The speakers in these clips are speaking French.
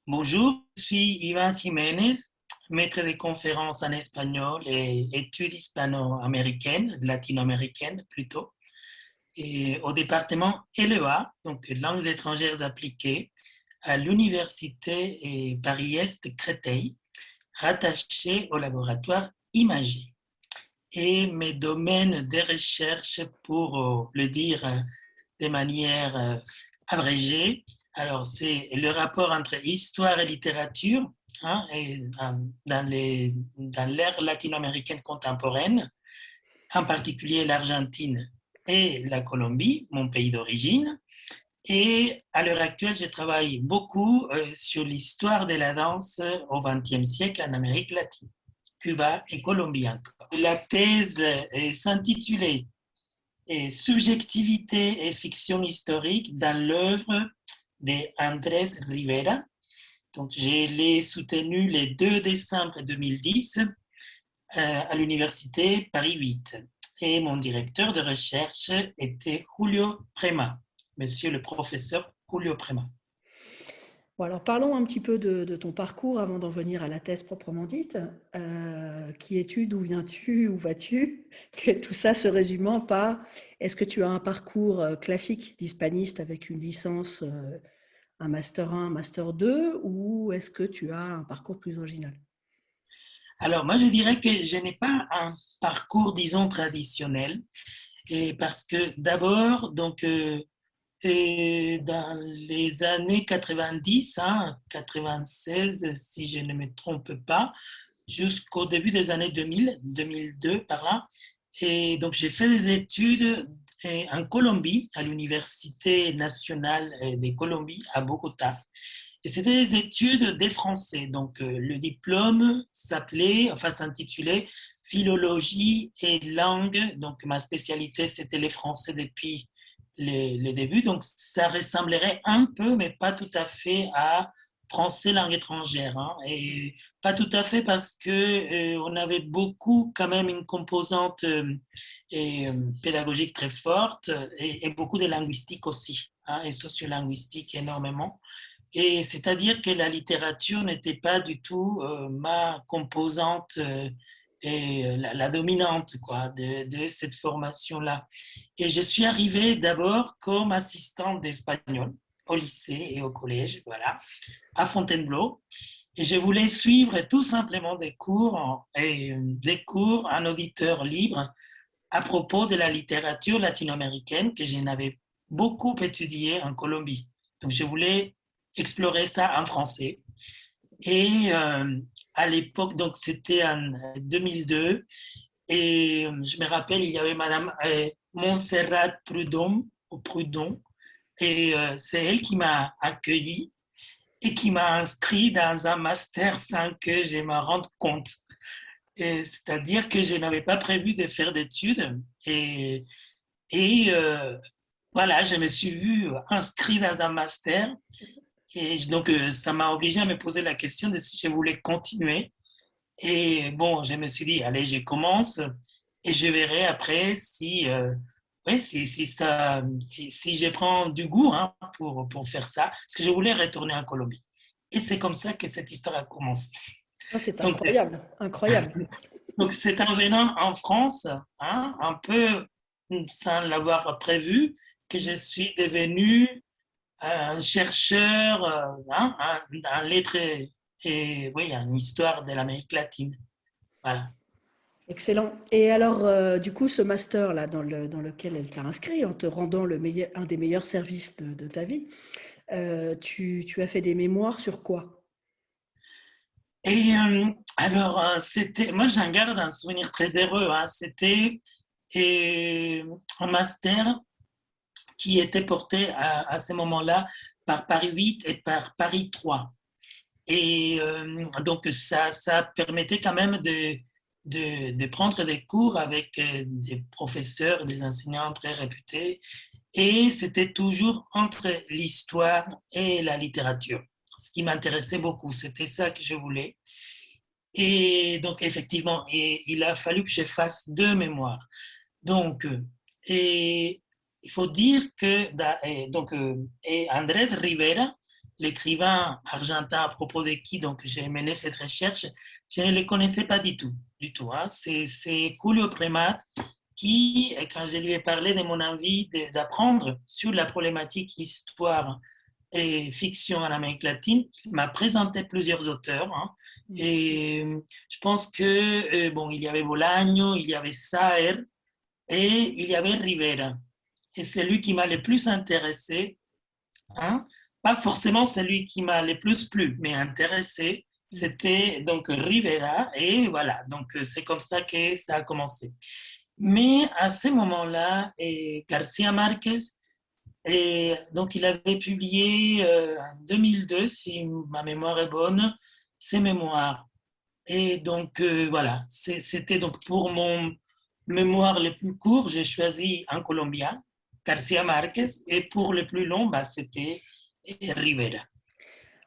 Bonjour, je suis Ivan Jiménez, maître de conférences en espagnol et études hispano-américaines, latino-américaines plutôt, et au département LEA, donc langues étrangères appliquées, à l'université Paris-Est Créteil, rattaché au laboratoire Imagé. Et mes domaines de recherche, pour le dire de manière abrégée, alors c'est le rapport entre histoire et littérature, hein, dans l'ère latino-américaine contemporaine, en particulier l'Argentine et la Colombie, mon pays d'origine. Et à l'heure actuelle, je travaille beaucoup sur l'histoire de la danse au XXe siècle en Amérique latine, Cuba et Colombie encore. La thèse s'intitulait Subjectivité et fiction historique dans l'œuvre d'Andrés Rivera. Donc, je l'ai soutenu le 2 décembre 2010 à l'université Paris 8. Et mon directeur de recherche était Julio Prema, monsieur le professeur Julio Prema. Bon, alors parlons un petit peu de ton parcours avant d'en venir à la thèse proprement dite. Qui es-tu, d'où viens-tu, où vas-tu? Que tout ça se résumant par est-ce que tu as un parcours classique d'hispaniste avec une licence, un master 1, un master 2, ou est-ce que tu as un parcours plus original? Alors, moi, je dirais que je n'ai pas un parcours, disons, traditionnel, et parce que d'abord, donc, et dans les années 90, hein, 96, si je ne me trompe pas, jusqu'au début des années 2000, 2002 par là. Et donc j'ai fait des études en Colombie, à l'Université nationale de Colombie, à Bogota. Et c'était des études des Français. Donc le diplôme s'intitulait Philologie et langue. Donc ma spécialité, c'était les Français depuis les débuts. Donc ça ressemblerait un peu, mais pas tout à fait à français langue étrangère. Hein. Et pas tout à fait parce que on avait beaucoup quand même une composante pédagogique très forte et beaucoup de linguistique aussi, hein, et sociolinguistique énormément. Et c'est-à-dire que la littérature n'était pas du tout ma composante et la dominante quoi, de cette formation-là. Et je suis arrivée d'abord comme assistante d'espagnol au lycée et au collège, voilà, à Fontainebleau. Et je voulais suivre tout simplement des cours en auditeur libre à propos de la littérature latino-américaine que je n'avais beaucoup étudiée en Colombie. Donc je voulais explorer ça en français. Et à l'époque, donc c'était en 2002, et je me rappelle, il y avait Madame Montserrat Prudon, et c'est elle qui m'a accueilli et qui m'a inscrit dans un master sans que je me rende compte. C'est-à-dire que je n'avais pas prévu de faire d'études et voilà, je me suis vu inscrit dans un master et donc ça m'a obligé à me poser la question de si je voulais continuer. Et bon, je me suis dit, allez, je commence et je verrai après si, ouais, si je prends du goût hein, pour faire ça, parce que je voulais retourner en Colombie. Et c'est comme ça que cette histoire a commencé. Ah, c'est Donc, incroyable, incroyable. donc c'est en venant en France, hein, un peu sans l'avoir prévu, que je suis devenu un chercheur hein, en lettres et oui, en histoire de l'Amérique latine. Voilà. Excellent. Et alors, du coup, ce master-là dans lequel elle t'a inscrit, en te rendant un des meilleurs services de ta vie, tu as fait des mémoires sur quoi? Et alors, c'était, moi j'en garde un souvenir très heureux. Hein, c'était un master qui était porté à ce moment-là par Paris 8 et par Paris 3. Et donc, ça permettait quand même de prendre des cours avec des professeurs, des enseignants très réputés. Et c'était toujours entre l'histoire et la littérature. Ce qui m'intéressait beaucoup, c'était ça que je voulais. Et donc, effectivement, il a fallu que je fasse deux mémoires. Donc, et il faut dire que et Andrés Rivera, l'écrivain argentin à propos de qui donc j'ai mené cette recherche, je ne le connaissais pas du tout. Hein. C'est Julio Premat qui, quand je lui ai parlé de mon envie d'apprendre sur la problématique histoire et fiction en Amérique latine, il m'a présenté plusieurs auteurs. Hein. Et je pense que, bon, il y avait Bolaño, il y avait Saer et il y avait Rivera. Et c'est lui qui m'a le plus intéressé. Hein. Pas forcément celui qui m'a le plus plu, mais intéressé. C'était donc Rivera. Et voilà, donc c'est comme ça que ça a commencé. Mais à ce moment-là, Garcia Marquez, donc il avait publié en 2002, si ma mémoire est bonne, ses mémoires. Et donc voilà, c'était donc pour mon mémoire le plus court, j'ai choisi un Colombien, Garcia Marquez, et pour le plus long, bah, c'était Rivera.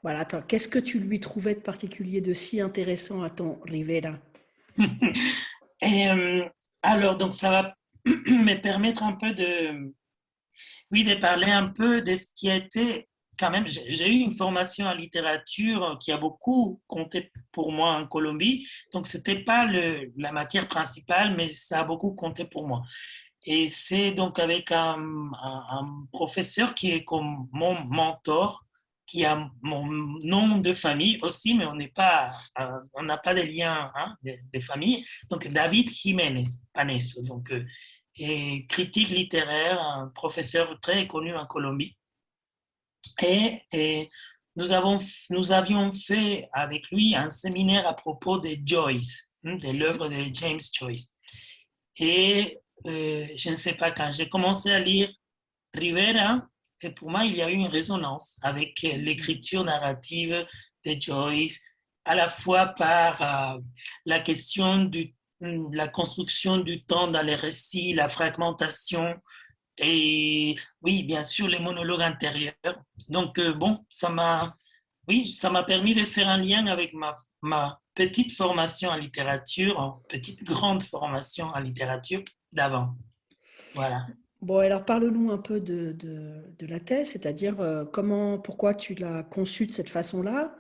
Voilà, attends, qu'est-ce que tu lui trouvais de particulier, de si intéressant à ton Rivera? Et, alors, donc ça va me permettre un peu oui, de parler un peu de ce qui a été quand même. J'ai eu une formation en littérature qui a beaucoup compté pour moi en Colombie. Donc, ce n'était pas la matière principale, mais ça a beaucoup compté pour moi. Et c'est donc avec un professeur qui est comme mon mentor, qui a mon nom de famille aussi, mais on n'a pas de lien hein, de famille. Donc, David Jiménez Paneso. Donc, et critique littéraire, un professeur très connu en Colombie. Et nous avions fait avec lui un séminaire à propos de Joyce, de l'œuvre de James Joyce. Et je ne sais pas, quand j'ai commencé à lire Rivera, et pour moi, il y a eu une résonance avec l'écriture narrative de Joyce, à la fois par la question de la construction du temps dans les récits, la fragmentation, et oui, bien sûr, les monologues intérieurs. Donc, bon, oui, ça m'a permis de faire un lien avec ma petite formation en littérature, petite grande formation en littérature d'avant. Voilà. Bon, alors parle-nous un peu de la thèse, c'est-à-dire pourquoi tu l'as conçue de cette façon-là,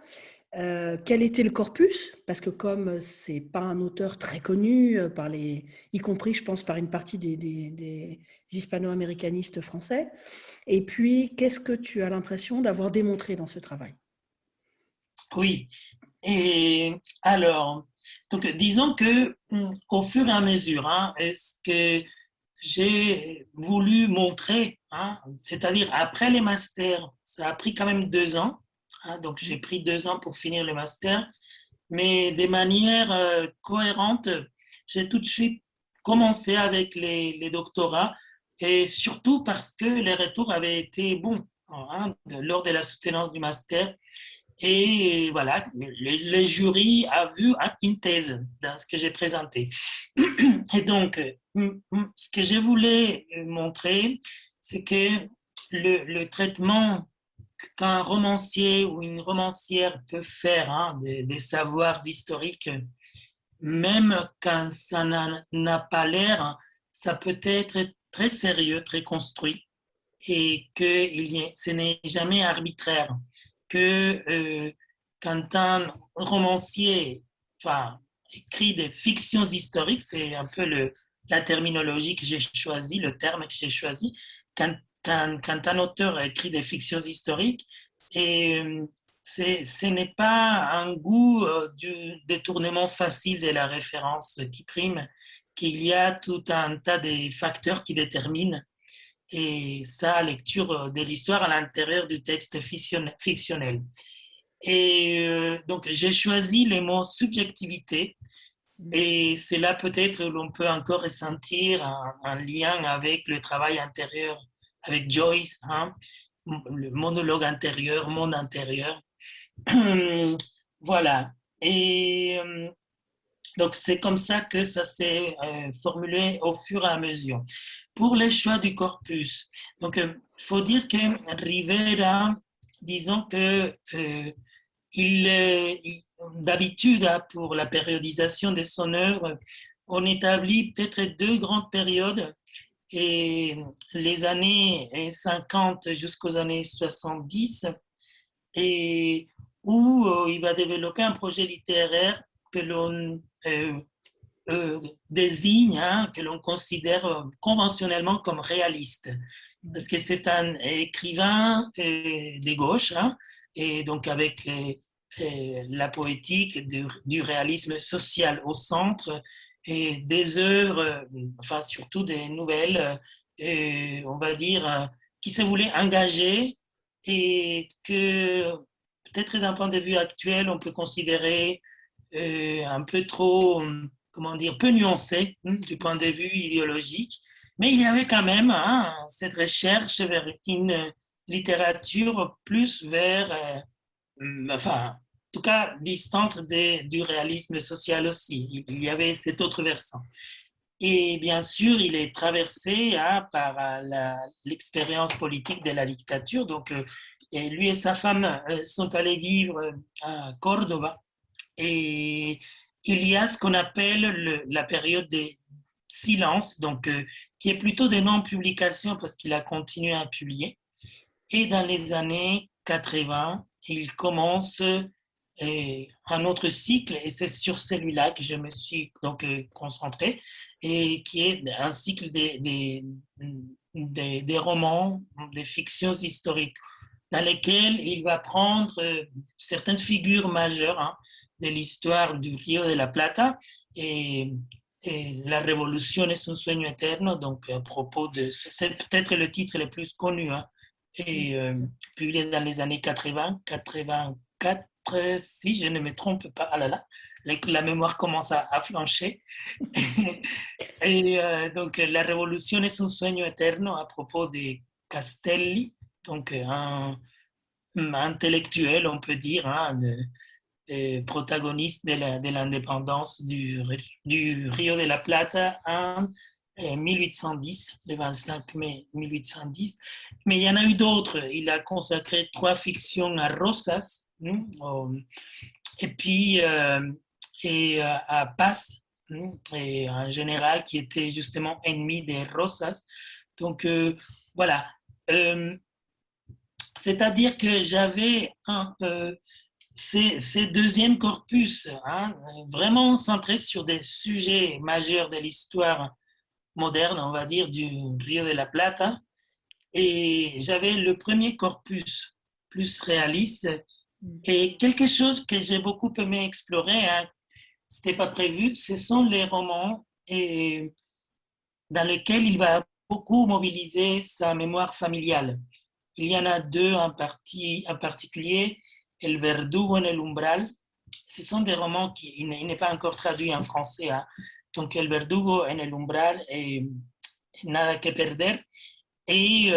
quel était le corpus, parce que comme c'est pas un auteur très connu, y compris, je pense, par une partie des hispano-américanistes français, et puis qu'est-ce que tu as l'impression d'avoir démontré dans ce travail? Oui. Et alors, donc disons que au fur et à mesure, hein, est-ce que j'ai voulu montrer, hein, c'est-à-dire après les masters, ça a pris quand même 2 ans, hein, donc j'ai pris 2 ans pour finir le master, mais de manière cohérente, j'ai tout de suite commencé avec les doctorats et surtout parce que les retours avaient été bons hein, lors de la soutenance du master. Et voilà, le jury a vu une thèse dans ce que j'ai présenté. Et donc, ce que je voulais montrer, c'est que le traitement qu'un romancier ou une romancière peut faire hein, des savoirs historiques, même quand ça n'a pas l'air, ça peut être très sérieux, très construit et que ce n'est jamais arbitraire. Que quand un romancier enfin, écrit des fictions historiques, c'est un peu la terminologie que j'ai choisie, le terme que j'ai choisi, quand un auteur écrit des fictions historiques, et ce n'est pas un goût du détournement facile de la référence qui prime, qu'il y a tout un tas de facteurs qui déterminent et sa lecture de l'histoire à l'intérieur du texte fictionnel. Et donc, j'ai choisi les mots subjectivité, et c'est là peut-être où l'on peut encore ressentir un lien avec le travail intérieur, avec Joyce, hein, le monologue intérieur, monde intérieur. Voilà. Et donc, c'est comme ça que ça s'est formulé au fur et à mesure. Pour les choix du corpus, donc, il faut dire que Rivera, disons que d'habitude, hein, pour la périodisation de son œuvre, on établit peut-être 2 grandes périodes et les années 50 jusqu'aux années 70 et où il va développer un projet littéraire que l'on désigne, hein, que l'on considère conventionnellement comme réaliste. Parce que c'est un écrivain de gauche, hein, et donc avec la poétique du réalisme social au centre, et des œuvres, enfin surtout des nouvelles, on va dire, qui se voulaient engager et que peut-être d'un point de vue actuel, on peut considérer un peu trop, comment dire, peu nuancé du point de vue idéologique. Mais il y avait quand même hein, cette recherche vers une littérature plus vers, enfin, en tout cas, distante du réalisme social aussi. Il y avait cet autre versant. Et bien sûr, il est traversé hein, par l'expérience politique de la dictature. Donc, et lui et sa femme sont allés vivre à Cordoba. Et il y a ce qu'on appelle la période des silences, donc, qui est plutôt des non-publications parce qu'il a continué à publier. Et dans les années 80, il commence un autre cycle, et c'est sur celui-là que je me suis donc concentré, et qui est un cycle des romans, des fictions historiques, dans lesquels il va prendre certaines figures majeures hein, de l'histoire du Rio de la Plata et la révolution est un sueño eterno, donc à propos de, c'est peut-être le titre le plus connu, hein, et publié dans les années 80, 84, si je ne me trompe pas. Ah là là, la mémoire commence à flancher. Et donc, la révolution est un sueño eterno à propos de Castelli, donc un intellectuel, on peut dire, hein, protagoniste de l'indépendance du Rio de la Plata en 1810, le 25 mai 1810. Mais il y en a eu d'autres. Il a consacré 3 fictions à Rosas, et puis à Paz, et un général qui était justement ennemi des Rosas. Donc voilà. Euh, C'est-à-dire que j'avais ces deuxième corpus, hein, vraiment centré sur des sujets majeurs de l'histoire moderne, on va dire, du Rio de la Plata. Et j'avais le premier corpus plus réaliste et quelque chose que j'ai beaucoup aimé explorer, hein, c'était pas prévu, ce sont les romans et dans lesquels il va beaucoup mobiliser sa mémoire familiale. Il y en a deux en particulier, El Verdugo en el Umbral. Ce sont des romans qui n'est pas encore traduit en français. Hein. Donc, El Verdugo en el Umbral et Nada que perder. Et,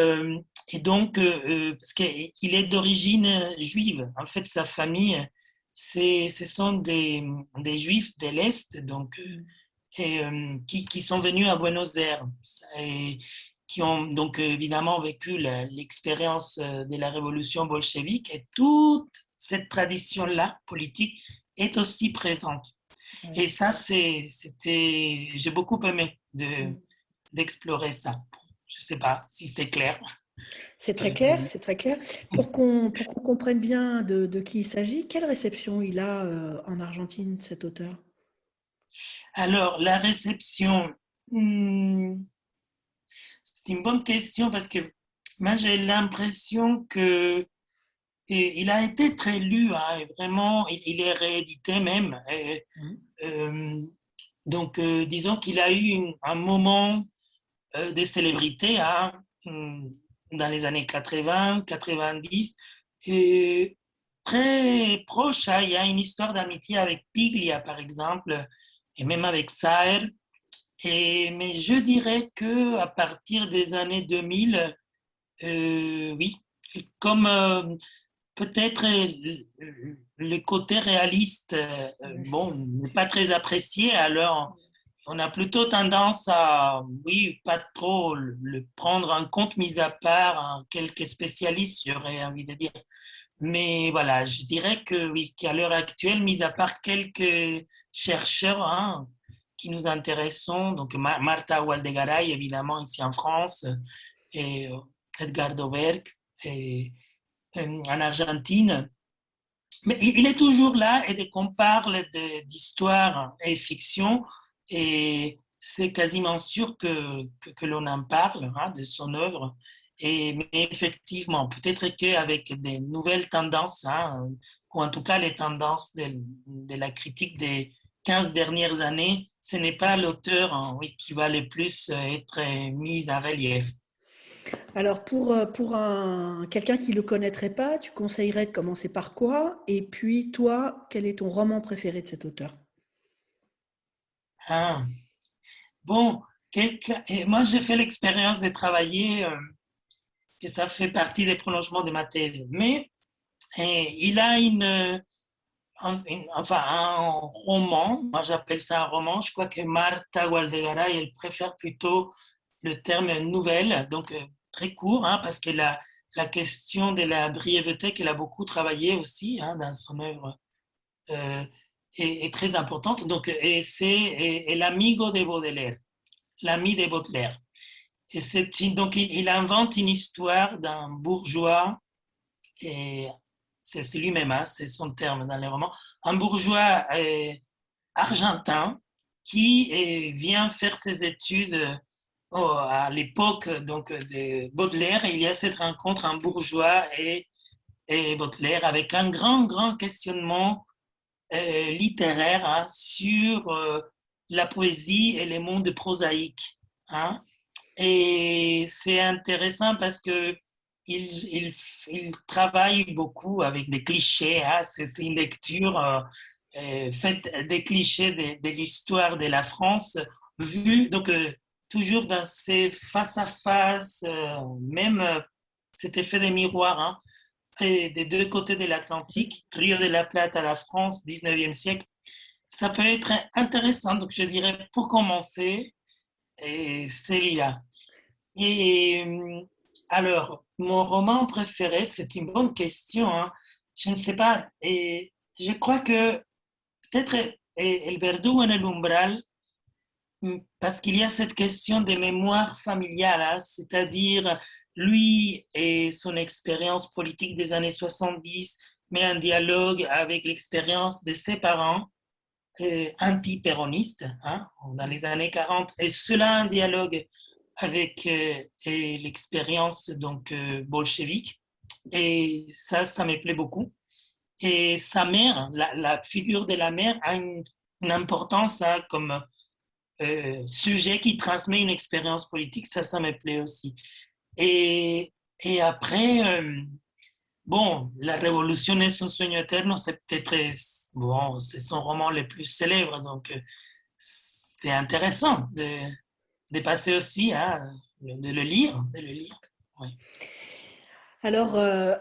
et donc, parce qu'il est d'origine juive. En fait, sa famille, ce sont des juifs de l'Est, donc, qui sont venus à Buenos Aires et qui ont donc évidemment vécu l'expérience de la révolution bolchevique. Et toute cette tradition-là, politique, est aussi présente. Oui. Et ça, j'ai beaucoup aimé d'explorer ça. Je ne sais pas si c'est clair. C'est très clair, c'est très clair. Pour qu'on comprenne bien de qui il s'agit, quelle réception il a en Argentine, cet auteur? Alors, la réception, c'est une bonne question parce que moi, j'ai l'impression que il a été très lu, hein, et vraiment, il est réédité même. Donc, disons qu'il a eu un moment de célébrité hein, dans les années 80, 90, et très proche. Hein, il y a une histoire d'amitié avec Piglia, par exemple, et même avec Saer. Mais je dirais qu'à partir des années 2000, oui, comme peut-être le côté réaliste, bon, n'est pas très apprécié, alors on a plutôt tendance à, oui, pas trop le prendre en compte, mis à part hein, quelques spécialistes, j'aurais envie de dire. Mais voilà, je dirais que oui, qu'à l'heure actuelle, mis à part quelques chercheurs hein, qui nous intéressent, donc Marta Waldegaray, évidemment, ici en France, et Edgardo Berg, et en Argentine. Mais il est toujours là et dès qu'on parle d'histoire et fiction, et c'est quasiment sûr que l'on en parle hein, de son œuvre. Mais effectivement, peut-être qu'avec des nouvelles tendances, hein, ou en tout cas les tendances de la critique des 15 dernières années, ce n'est pas l'auteur hein, oui, qui va le plus être mis en relief. Alors pour quelqu'un qui ne le connaîtrait pas, tu conseillerais de commencer par quoi? Et puis toi, quel est ton roman préféré de cet auteur? Ah, bon, et moi j'ai fait l'expérience de travailler, que ça fait partie des prolongements de ma thèse, mais il a enfin, un roman, moi j'appelle ça un roman, je crois que Marta Gualdegaray, elle préfère plutôt le terme nouvelle, donc très court, hein, parce que la question de la brièveté qu'elle a beaucoup travaillé aussi hein, dans son œuvre euh, est très importante. Donc, et c'est El amigo de Baudelaire, l'ami de Baudelaire. Et donc il invente une histoire d'un bourgeois et c'est lui-même, hein, c'est son terme dans les romans, un bourgeois argentin qui vient faire ses études à l'époque donc de Baudelaire. Et il y a cette rencontre un bourgeois et Baudelaire avec un grand questionnement littéraire hein, sur la poésie et les mondes prosaïques. Hein. Et c'est intéressant parce que il travaille beaucoup avec des clichés. Hein. C'est une lecture faite des clichés de l'histoire de la France, vu donc toujours dans ces face à face, même cet effet des miroirs. Hein, et des deux côtés de l'Atlantique, Rio de la Plata à la France, 19e siècle, ça peut être intéressant. Donc, je dirais, pour commencer, celui-là. Et alors, mon roman préféré, c'est une bonne question. Hein. Je ne sais pas. Et je crois que peut-être El Verdugo en el Umbral, parce qu'il y a cette question de mémoire familiale, hein, c'est-à-dire lui et son expérience politique des années 70, mais un dialogue avec l'expérience de ses parents anti-péronistes hein, dans les années 40, et cela un dialogue avec l'expérience donc bolchevique. Et ça me plaît beaucoup. Et sa mère, la figure de la mère a une importance hein, comme sujet qui transmet une expérience politique, ça me plaît aussi. Et après, bon, La Révolution est un sueño eterno, c'est peut-être bon, c'est son roman le plus célèbre, donc c'est intéressant de passer aussi à de le lire, de le lire. Oui. Alors,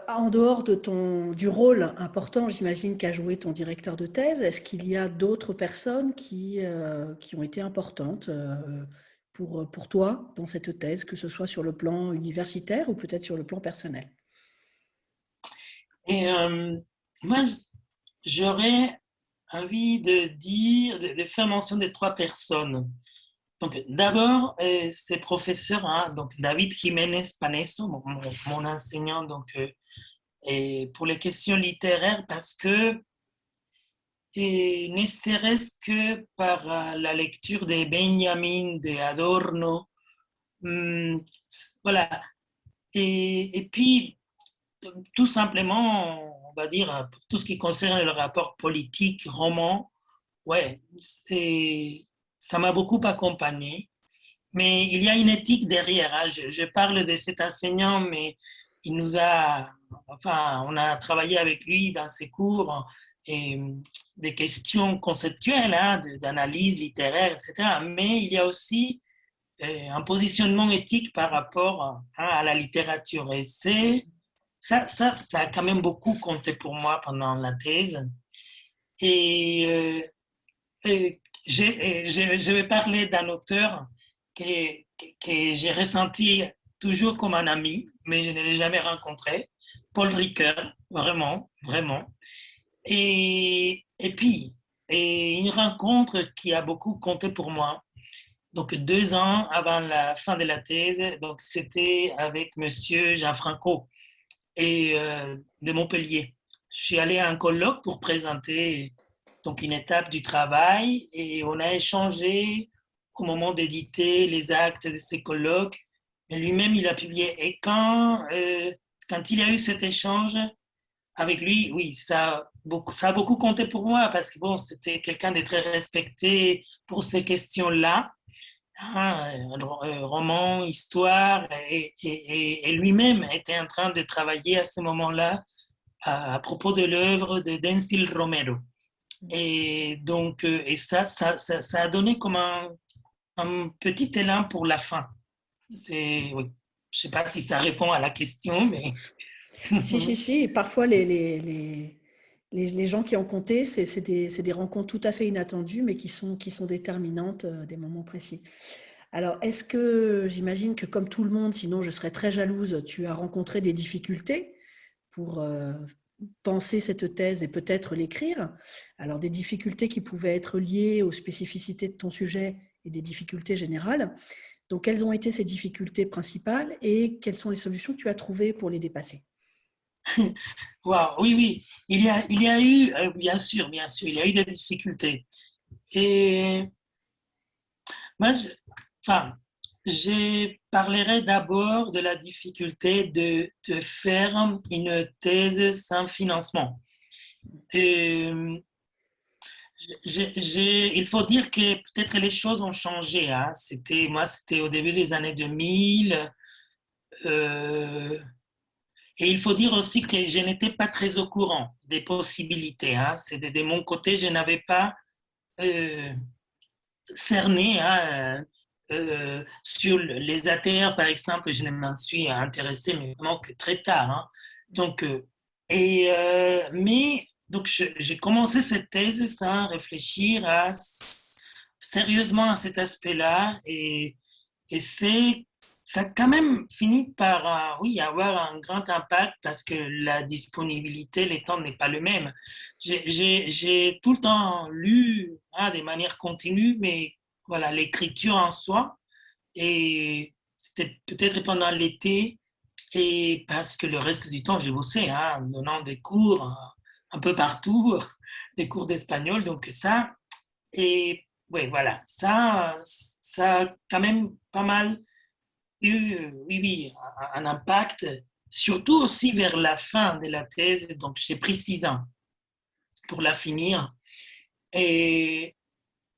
en dehors du rôle important, j'imagine, qu'a joué ton directeur de thèse, est-ce qu'il y a d'autres personnes qui ont été importantes pour toi dans cette thèse, que ce soit sur le plan universitaire ou peut-être sur le plan personnel? Et moi, j'aurais envie de dire, de faire mention de trois personnes. Donc, d'abord, c'est professeur, hein, donc David Jiménez Paneso, mon enseignant donc, et pour les questions littéraires, parce que, et ne serait-ce que par la lecture de Benjamin, de Adorno, hum, voilà. Et puis, tout simplement, on va dire, pour tout ce qui concerne le rapport politique, roman, ouais, ça m'a beaucoup accompagné. Mais il y a une éthique derrière. Hein. Je parle de cet enseignant, mais il nous a, enfin, on a travaillé avec lui dans ses cours et des questions conceptuelles, hein, d'analyse littéraire, etc. Mais il y a aussi un positionnement éthique par rapport hein, à la littérature. Et ça a quand même beaucoup compté pour moi pendant la thèse. Et, je vais parler d'un auteur que, que j'ai ressenti toujours comme un ami, mais je ne l'ai jamais rencontré, Paul Ricoeur, vraiment, vraiment. Et puis, une rencontre qui a beaucoup compté pour moi. Donc, 2 ans avant la fin de la thèse, donc c'était avec Monsieur Gianfranco. et de Montpellier. Je suis allé à un colloque pour présenter donc une étape du travail et on a échangé au moment d'éditer les actes de ces colloques. Et lui-même, il a publié. Et quand il y a eu cet échange avec lui, oui, ça a beaucoup compté pour moi parce que bon, c'était quelqu'un de très respecté pour ces questions-là. Roman, histoire, et lui-même était en train de travailler à ce moment-là à propos de l'œuvre de Denzil Romero. Et donc, et ça a donné comme un petit élan pour la fin. Oui. Je ne sais pas si ça répond à la question, mais... Si. Parfois, les gens qui ont compté, c'est des rencontres tout à fait inattendues, mais qui sont déterminantes des moments précis. Alors, est-ce que, j'imagine que comme tout le monde, sinon je serais très jalouse, tu as rencontré des difficultés pour penser cette thèse et peut-être l'écrire. Alors, des difficultés qui pouvaient être liées aux spécificités de ton sujet et des difficultés générales. Donc, quelles ont été ces difficultés principales et quelles sont les solutions que tu as trouvées pour les dépasser? Wow, oui. Il y a eu, bien sûr, il y a eu des difficultés. Et moi, enfin, je parlerai d'abord de la difficulté de faire une thèse sans financement. Euh, il faut dire que peut-être les choses ont changé. Hein. C'était au début des années 2000. Euh, et il faut dire aussi que je n'étais pas très au courant des possibilités. Hein. De mon côté, je n'avais pas euh, cerné hein, sur les ATR, par exemple. Je ne m'en suis intéressé, mais vraiment que très tard. Hein. Donc, mais donc j'ai commencé cette thèse sans réfléchir sérieusement à cet aspect-là et ça a quand même fini par oui, avoir un grand impact parce que la disponibilité, les temps n'est pas le même. J'ai tout le temps lu hein, de manière continue, mais voilà, l'écriture en soi, et c'était peut-être pendant l'été, et parce que le reste du temps, j'ai bossé, hein, en donnant des cours un peu partout, des cours d'espagnol, donc ça, et oui, voilà, ça a quand même pas mal eu, oui, un impact, surtout aussi vers la fin de la thèse, donc j'ai pris 6 ans pour la finir, et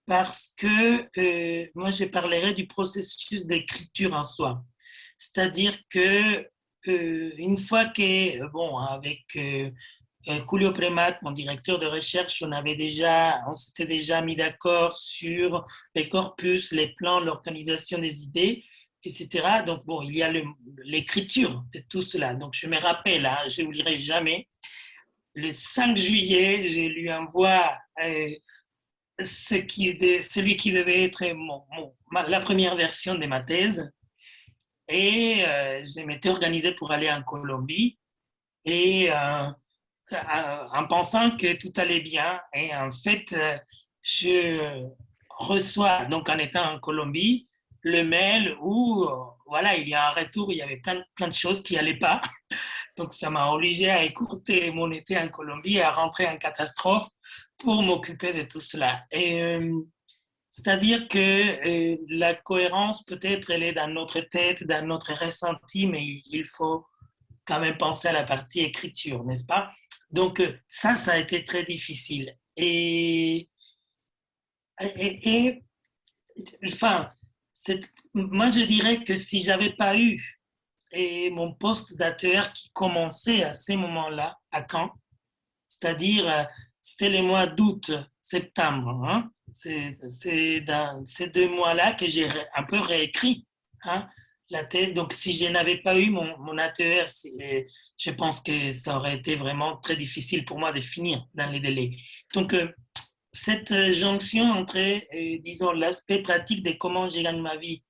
parce que moi, je parlerai du processus d'écriture en soi. C'est-à-dire que une fois que, bon, avec Julio Premat, mon directeur de recherche, on s'était déjà mis d'accord sur les corpus, les plans, l'organisation des idées, etc. Donc, bon, il y a l'écriture de tout cela. Donc, je me rappelle, hein, je n'oublierai jamais, le 5 juillet, je lui envoie celui qui devait être la première version de ma thèse. Et je m'étais organisé pour aller en Colombie. Et en pensant que tout allait bien. Et en fait, je reçois, donc en étant en Colombie, le mail où, voilà, il y a un retour, il y avait plein de choses qui n'allaient pas. Donc, ça m'a obligé à écourter mon été en Colombie et à rentrer en catastrophe pour m'occuper de tout cela. Et c'est-à-dire que la cohérence, peut-être, elle est dans notre tête, dans notre ressenti, mais il faut quand même penser à la partie écriture, n'est-ce pas? Donc, ça a été très difficile. Et enfin, moi, je dirais que si j'avais pas eu mon poste d'acteur qui commençait à ces moments-là, à Caen, c'est-à-dire, c'était le mois d'août, septembre, hein, c'est dans ces 2 mois-là que j'ai un peu réécrit hein, la thèse. Donc, si je n'avais pas eu mon ATR, je pense que ça aurait été vraiment très difficile pour moi de finir dans les délais. Donc, cette jonction entre, disons, l'aspect pratique de comment je gagne ma vie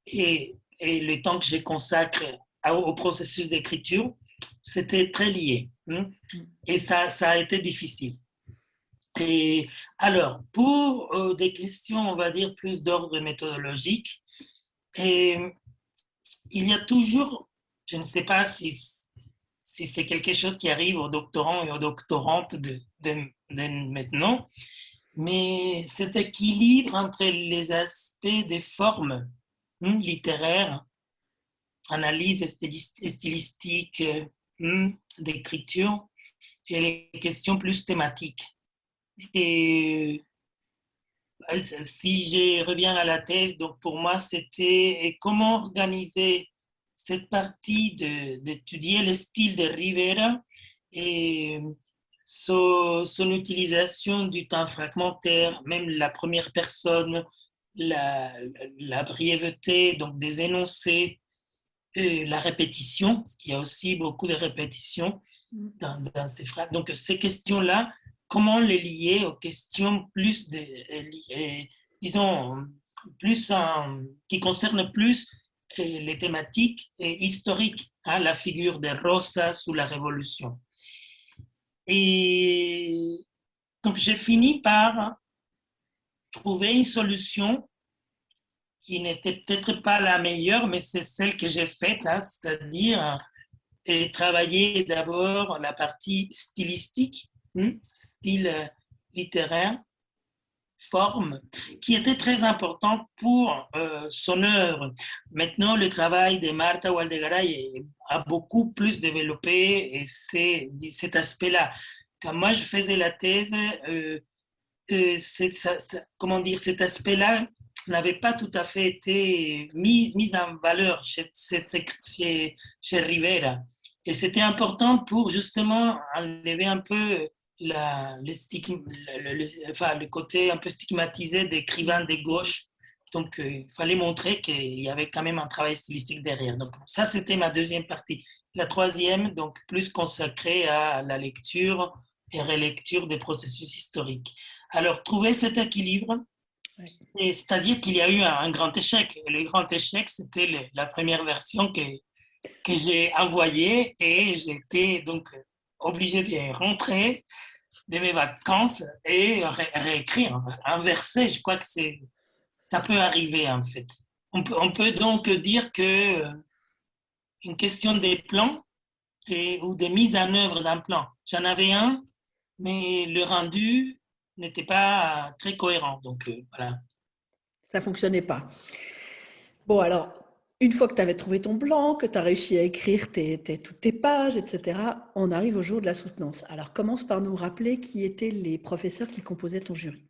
et le temps que je consacre au processus d'écriture, c'était très lié. Hein, et ça a été difficile. Et alors, pour des questions, on va dire, plus d'ordre méthodologique, et il y a toujours, je ne sais pas si c'est quelque chose qui arrive aux doctorants et aux doctorantes de maintenant. Mais cet équilibre entre les aspects des formes littéraires, analyse stylistique, d'écriture, et les questions plus thématiques. Et si je reviens à la thèse, donc pour moi, c'était comment organiser cette partie d'étudier le style de Rivera et son utilisation du temps fragmentaire, même la première personne, la brièveté, donc des énoncés, la répétition, parce qu'il y a aussi beaucoup de répétitions dans ces phrases. Donc, ces questions-là, comment les lier aux questions plus, disons, plus qui concernent plus les thématiques historiques, hein, la figure de Rosa sous la Révolution. Et donc, j'ai fini par trouver une solution qui n'était peut-être pas la meilleure, mais c'est celle que j'ai faite, hein, c'est-à-dire travailler d'abord la partie stylistique, style littéraire, forme, qui était très important pour son œuvre. Maintenant, le travail de Marta Waldegaray a beaucoup plus développé et c'est cet aspect-là. Quand moi je faisais la thèse, comment dire, cet aspect-là n'avait pas tout à fait été mis en valeur chez Rivera. Et c'était important pour justement enlever un peu le côté un peu stigmatisé d'écrivain de gauche. Donc, il fallait montrer qu'il y avait quand même un travail stylistique derrière. Donc, ça, c'était ma deuxième partie. La troisième, donc, plus consacrée à la lecture et relecture des processus historiques. Alors, trouver cet équilibre, c'est-à-dire qu'il y a eu un grand échec. Le grand échec, c'était la première version que j'ai envoyée et j'étais donc obligé de rentrer de mes vacances et réécrire, inverser. Je crois que ça peut arriver en fait. On peut donc dire que une question des plans ou des mises en œuvre d'un plan. J'en avais un, mais le rendu n'était pas très cohérent. Donc voilà. Ça ne fonctionnait pas. Bon, alors, une fois que tu avais trouvé ton plan, que tu as réussi à écrire toutes tes pages, etc., on arrive au jour de la soutenance. Alors, commence par nous rappeler qui étaient les professeurs qui composaient ton jury.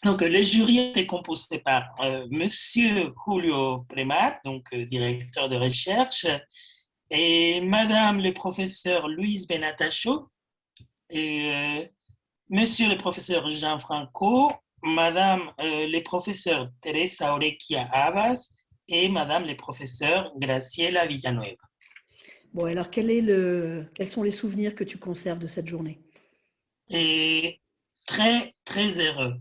Donc, le jury était composé par Monsieur Julio Premat, donc directeur de recherche, et Madame le professeur Louise Benatacho, et Monsieur le professeur Jean Franco, Madame le professeur Teresa Orequia Havas et Madame le professeur Graciela Villanueva. Bon, alors, quels sont les souvenirs que tu conserves de cette journée? Et très, très heureux.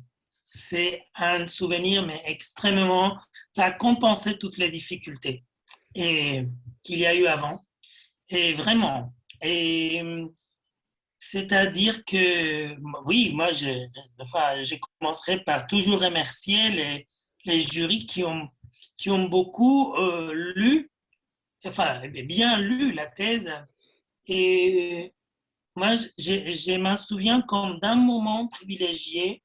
C'est un souvenir, mais extrêmement... Ça a compensé toutes les difficultés qu'il y a eu avant. Et vraiment. Et c'est-à-dire que, oui, moi, je commencerai par toujours remercier les jurys qui ont beaucoup lu, enfin, bien lu la thèse. Et moi, je m'en souviens comme d'un moment privilégié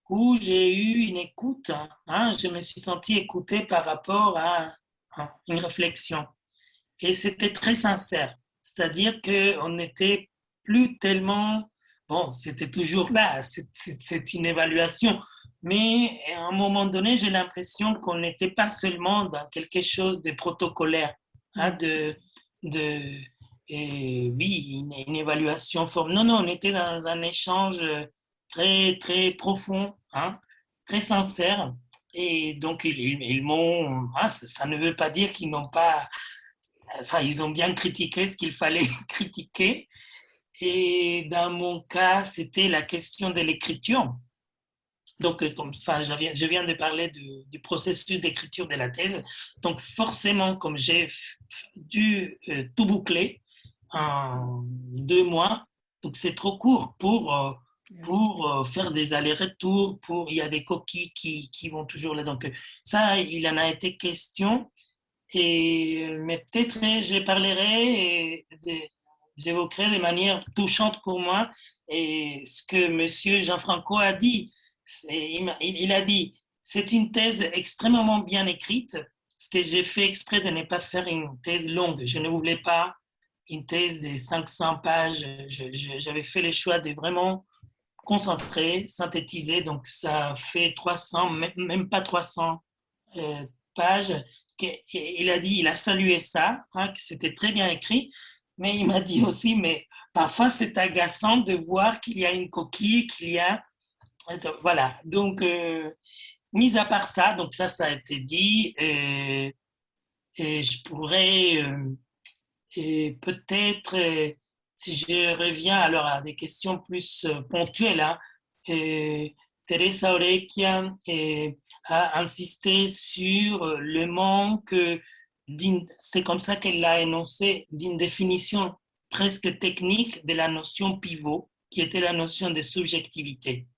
où j'ai eu une écoute, hein, je me suis senti écouté par rapport à une réflexion. Et c'était très sincère, c'est-à-dire qu'on n'était plus tellement, bon, c'était toujours là, c'est une évaluation, mais à un moment donné, j'ai l'impression qu'on n'était pas seulement dans quelque chose de protocolaire, hein, de oui, une évaluation forme. Non, non, on était dans un échange très, très profond, hein, très sincère. Et donc, ils m'ont, hein, ça ne veut pas dire qu'ils n'ont pas, enfin, ils ont bien critiqué ce qu'il fallait critiquer. Et dans mon cas, c'était la question de l'écriture. Donc, enfin, je viens de parler du processus d'écriture de la thèse. Donc, forcément, comme j'ai dû tout boucler en 2 mois, donc c'est trop court pour faire des allers-retours, il y a des coquilles qui vont toujours là. Donc, ça, il en a été question. Mais peut-être je parlerai et j'évoquerai de manière touchante pour moi et ce que M. Gianfranco a dit. Il a dit, c'est une thèse extrêmement bien écrite, ce que j'ai fait exprès de ne pas faire une thèse longue. Je ne voulais pas une thèse de 500 pages. J'avais fait le choix de vraiment concentrer, synthétiser, donc ça fait 300, même pas 300 pages. Il a dit, il a salué ça, hein, que c'était très bien écrit, mais il m'a dit aussi, mais parfois c'est agaçant de voir qu'il y a une coquille, qu'il y a... Voilà, donc, mis à part ça, donc ça a été dit, et je pourrais peut-être, si je reviens alors à des questions plus ponctuelles, hein, Teresa Orecchia a insisté sur le manque, c'est comme ça qu'elle l'a énoncé, d'une définition presque technique de la notion pivot, qui était la notion de subjectivité.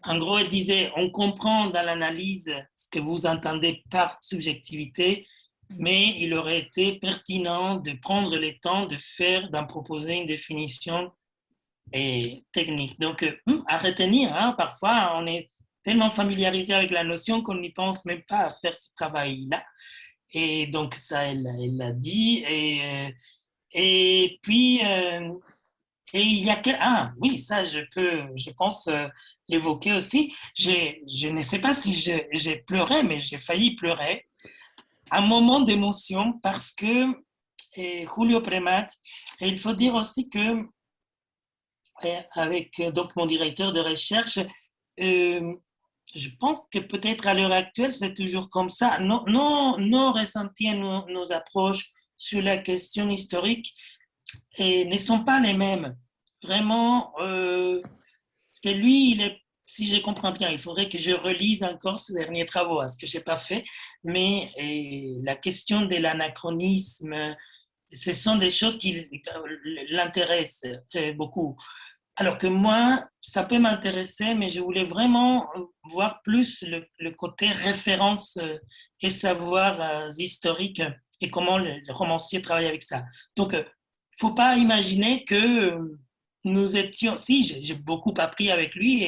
En gros, elle disait, on comprend dans l'analyse ce que vous entendez par subjectivité, mais il aurait été pertinent de prendre le temps d'en proposer une définition technique. Donc, à retenir, hein, parfois, on est tellement familiarisé avec la notion qu'on n'y pense même pas à faire ce travail-là. Et donc, ça, elle l'a dit. Et puis, et il y a que... Ah, oui, ça, je pense, l'évoquer aussi. Je ne sais pas si j'ai pleuré, mais j'ai failli pleurer. Un moment d'émotion parce que Julio Premat, et il faut dire aussi que avec donc mon directeur de recherche, je pense que peut-être à l'heure actuelle, c'est toujours comme ça. Nos ressentis, nos approches sur la question historique ne sont pas les mêmes. Vraiment, parce que lui, si je comprends bien, il faudrait que je relise encore ses derniers travaux, ce que je n'ai pas fait, mais la question de l'anachronisme, ce sont des choses qui l'intéressent beaucoup. Alors que moi, ça peut m'intéresser, mais je voulais vraiment voir plus le côté référence et savoir historique et comment le romancier travaille avec ça. Donc, il ne faut pas imaginer que nous étions... Si, j'ai beaucoup appris avec lui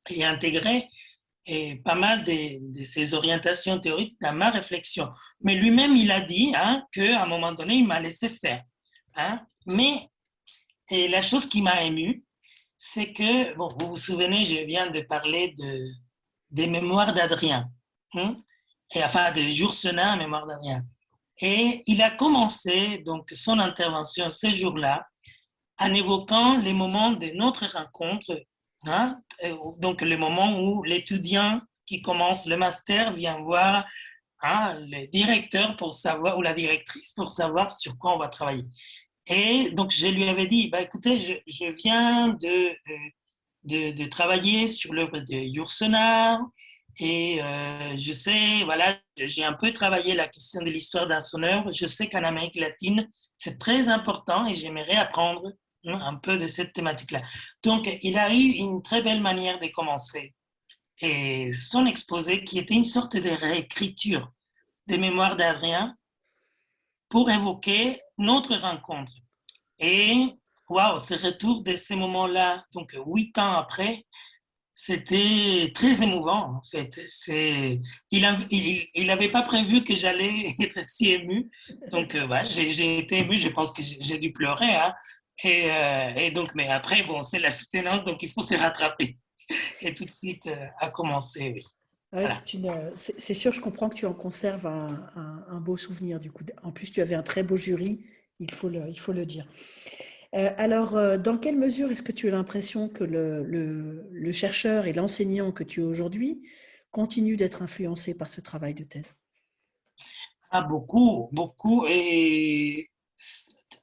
et intégré pas mal de ses orientations théoriques dans ma réflexion. Mais lui-même, il a dit hein, qu'à un moment donné, il m'a laissé faire. Hein. Mais et la chose qui m'a ému, c'est que, bon, vous vous souvenez, je viens de parler des mémoires d'Adrien, hein, et enfin de Yourcenar, mémoire d'Adrien. Et il a commencé donc son intervention ce jour-là en évoquant les moments de notre rencontre, hein, donc le moment où l'étudiant qui commence le master vient voir hein, le directeur pour savoir, ou la directrice pour savoir sur quoi on va travailler. Et donc, je lui avais dit, bah, écoutez, je viens de travailler sur l'œuvre de Yourcenar et je sais, voilà, j'ai un peu travaillé la question de l'histoire dans son œuvre. Je sais qu'en Amérique latine, c'est très important et j'aimerais apprendre hein, un peu de cette thématique-là. Donc, il a eu une très belle manière de commencer. Et son exposé, qui était une sorte de réécriture des mémoires d'Adrien, pour évoquer notre rencontre. Et waouh, ce retour de ces moments-là, donc 8 ans après, c'était très émouvant en fait. Il n'avait pas prévu que j'allais être si ému. Donc ouais, j'ai été ému, je pense que j'ai dû pleurer. Hein. Et donc, mais après, bon, c'est la soutenance, donc il faut se rattraper. Et tout de suite, à commencer, oui. Ouais, Voilà. c'est sûr, je comprends que tu en conserves un beau souvenir. Du coup, en plus, tu avais un très beau jury, il faut le dire. Alors, dans quelle mesure est-ce que tu as l'impression que le chercheur et l'enseignant que tu es aujourd'hui continuent d'être influencés par ce travail de thèse? Ah, beaucoup, beaucoup. Et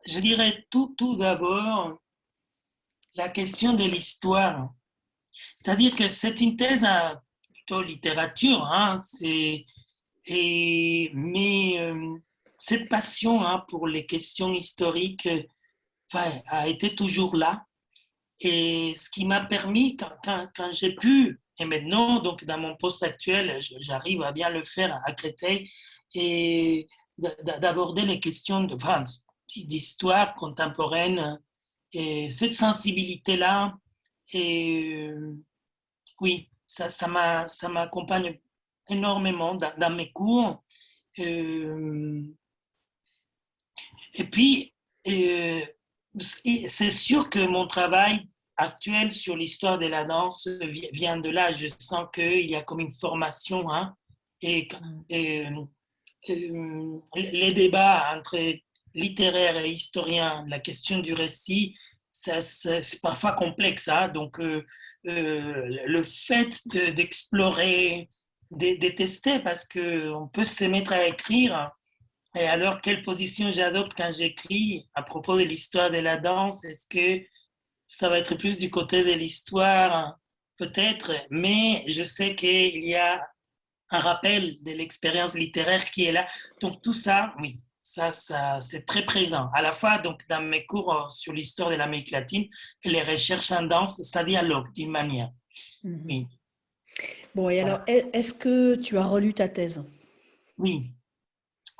je dirais tout d'abord la question de l'histoire. C'est-à-dire que c'est une thèse à plutôt littérature, hein, mais cette passion hein, pour les questions historiques a été toujours là. Et ce qui m'a permis, quand j'ai pu Et maintenant, donc, dans mon poste actuel, j'arrive à bien le faire à Créteil et d'aborder les questions enfin, d'histoire contemporaine et cette sensibilité-là. Et oui, ça m'accompagne énormément dans mes cours. Euh, et puis, euh, c'est sûr que mon travail actuel sur l'histoire de la danse vient de là. Je sens qu'il y a comme une formation, hein, et, et les débats entre littéraires et historiens, la question du récit, c'est parfois complexe. Hein, donc, le fait d'explorer, de tester, parce qu'on peut se mettre à écrire. Et alors, quelle position j'adopte quand j'écris à propos de l'histoire de la danse? Est-ce que ça va être plus du côté de l'histoire? Peut-être, mais je sais qu'il y a un rappel de l'expérience littéraire qui est là. Donc tout ça, oui, c'est très présent. À la fois, donc, dans mes cours sur l'histoire de l'Amérique latine, les recherches en danse, ça dialogue d'une manière. Mhm. Oui, Bon, et alors, voilà. est-ce que tu as relu ta thèse? Oui,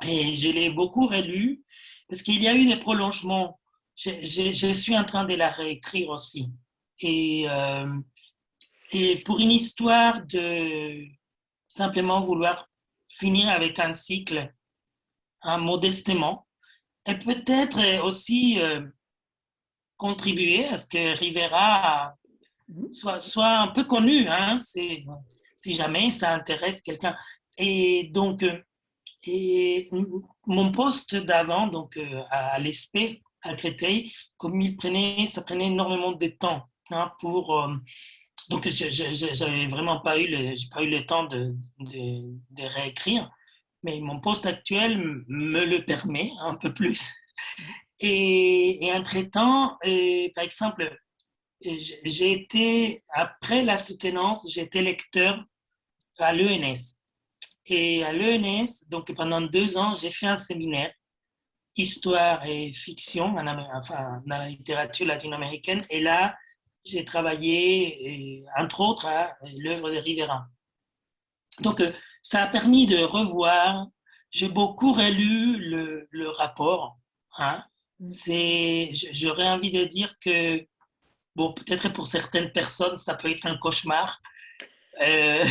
et je l'ai beaucoup relu parce qu'il y a eu des prolongements. Je suis en train de la réécrire aussi. Et, euh, et pour une histoire de simplement vouloir finir avec un cycle, hein, modestement, et peut-être aussi contribuer à ce que Rivera Mhm. soit un peu connu, hein, si jamais ça intéresse quelqu'un. Et donc, et mon poste d'avant, donc à l'ESP, à Créteil, comme ça prenait énormément de temps, hein, donc j'avais vraiment pas eu j'ai pas eu le temps de réécrire, mais mon poste actuel me le permet un peu plus. Et entre-temps, par exemple, j'ai été, après la soutenance, j'ai été lecteur à l'ENS. Et à l'ENS, donc pendant 2 ans, j'ai fait un séminaire, histoire et fiction, enfin, dans la littérature latino-américaine. Et là, j'ai travaillé, entre autres, à l'œuvre de Rivera. Donc, ça a permis de revoir. J'ai beaucoup relu le rapport. Hein. J'aurais envie de dire que, bon, peut-être pour certaines personnes, ça peut être un cauchemar. Euh,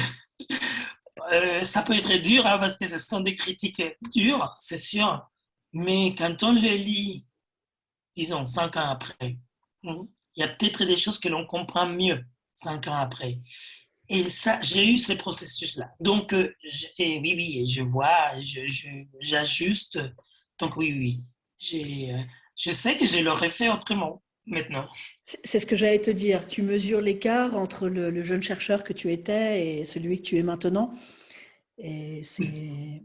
ça peut être dur, hein, parce que ce sont des critiques dures, c'est sûr. Mais quand on le lit, disons, 5 ans après, il y a peut-être des choses que l'on comprend mieux 5 ans après. Et ça, j'ai eu ces processus-là. Donc, et oui, oui, je vois, j'ajuste. Donc, oui, oui. Je sais que je l'aurais fait autrement maintenant. C'est ce que j'allais te dire. Tu mesures l'écart entre le jeune chercheur que tu étais et celui que tu es maintenant. Oui.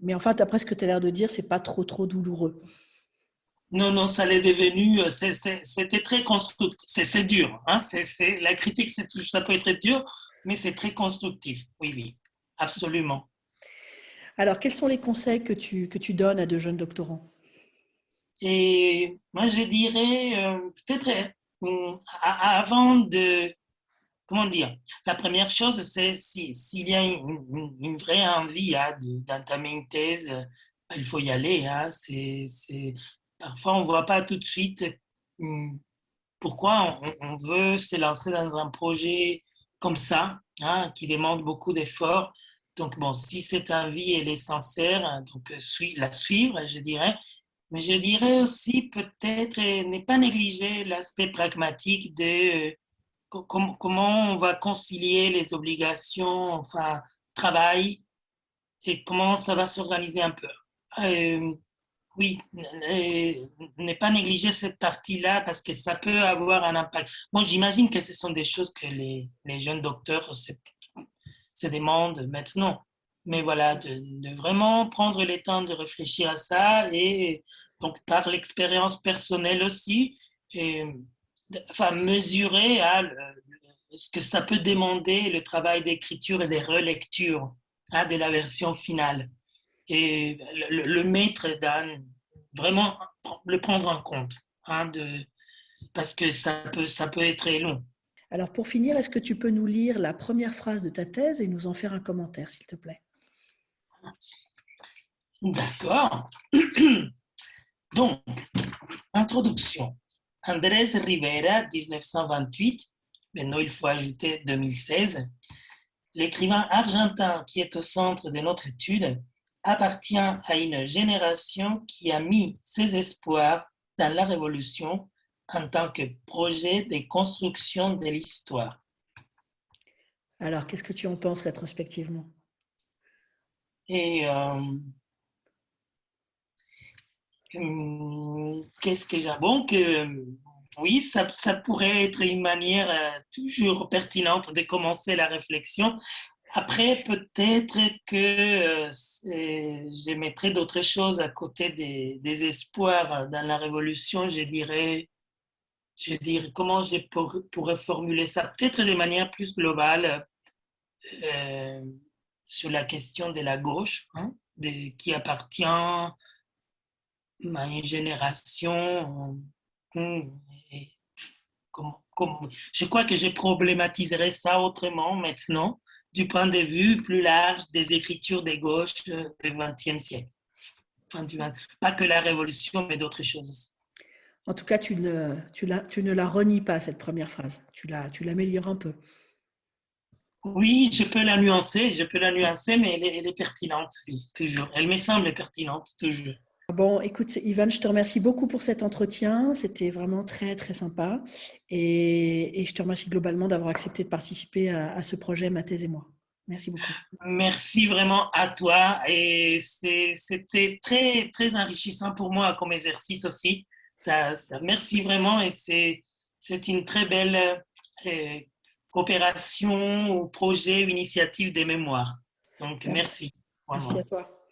Mais enfin, d'après ce que tu as l'air de dire, c'est pas trop, trop douloureux. Non, non, ça l'est devenu. C'était très constructif. C'est dur. Hein, la critique, ça peut être dur, mais c'est très constructif. Oui, oui, absolument. Alors, quels sont les conseils que tu donnes à de jeunes doctorants? Et moi, je dirais peut-être avant de, comment dire, la première chose, c'est s'il y a une vraie envie, hein, d'entamer une thèse, il faut y aller. Hein, parfois, on ne voit pas tout de suite hum, pourquoi on veut se lancer dans un projet comme ça, hein, qui demande beaucoup d'efforts. Donc, bon, si cette envie, elle est sincère, hein, donc la suivre, je dirais. Mais je dirais aussi peut-être ne pas négliger l'aspect pragmatique de comment on va concilier les obligations, enfin, travail, et comment ça va s'organiser un peu. Euh, oui, ne pas négliger cette partie-là parce que ça peut avoir un impact. Bon, j'imagine que ce sont des choses que les jeunes docteurs se demandent maintenant. Mais voilà, de vraiment prendre le temps de réfléchir à ça et donc par l'expérience personnelle aussi, et, enfin, mesurer ce que ça peut demander le travail d'écriture et de relecture, hein, de la version finale et le mettre dans vraiment le prendre en compte, hein, parce que ça peut être très long. Alors pour finir, est-ce que tu peux nous lire la première phrase de ta thèse et nous en faire un commentaire, s'il te plaît? D'accord. Donc, introduction. Andrés Rivera, 1928, maintenant il faut ajouter 2016. L'écrivain argentin qui est au centre de notre étude appartient à une génération qui a mis ses espoirs dans la Révolution en tant que projet de construction de l'histoire. Alors, qu'est-ce que tu en penses rétrospectivement? Et qu'est-ce que j'ai? Bon, oui, ça pourrait être une manière toujours pertinente de commencer la réflexion. Après, peut-être que je mettrais d'autres choses à côté des espoirs dans la Révolution. Comment je pourrais formuler ça? Peut-être de manière plus globale euh, sur la question de la gauche, hein, qui appartient à une génération. Et je crois que je problématiserai ça autrement maintenant, du point de vue plus large des écritures des gauches du XXe siècle. Pas que la Révolution, mais d'autres choses aussi. En tout cas, tu ne la renies pas, cette première phrase. Tu l'améliores un peu. Oui, je peux la nuancer, mais elle est pertinente, oui, toujours. Elle me semble pertinente, toujours. Bon, écoute, Ivan, je te remercie beaucoup pour cet entretien. C'était vraiment très, très sympa. Et je te remercie globalement d'avoir accepté de participer à ce projet, ma thèse et moi. Merci beaucoup. Merci vraiment à toi et c'était très, très enrichissant pour moi comme exercice aussi. Merci vraiment et c'est une très belle euh, opération ou projet, initiative des mémoires. Donc, Merci. merci. Merci Vraiment. à toi.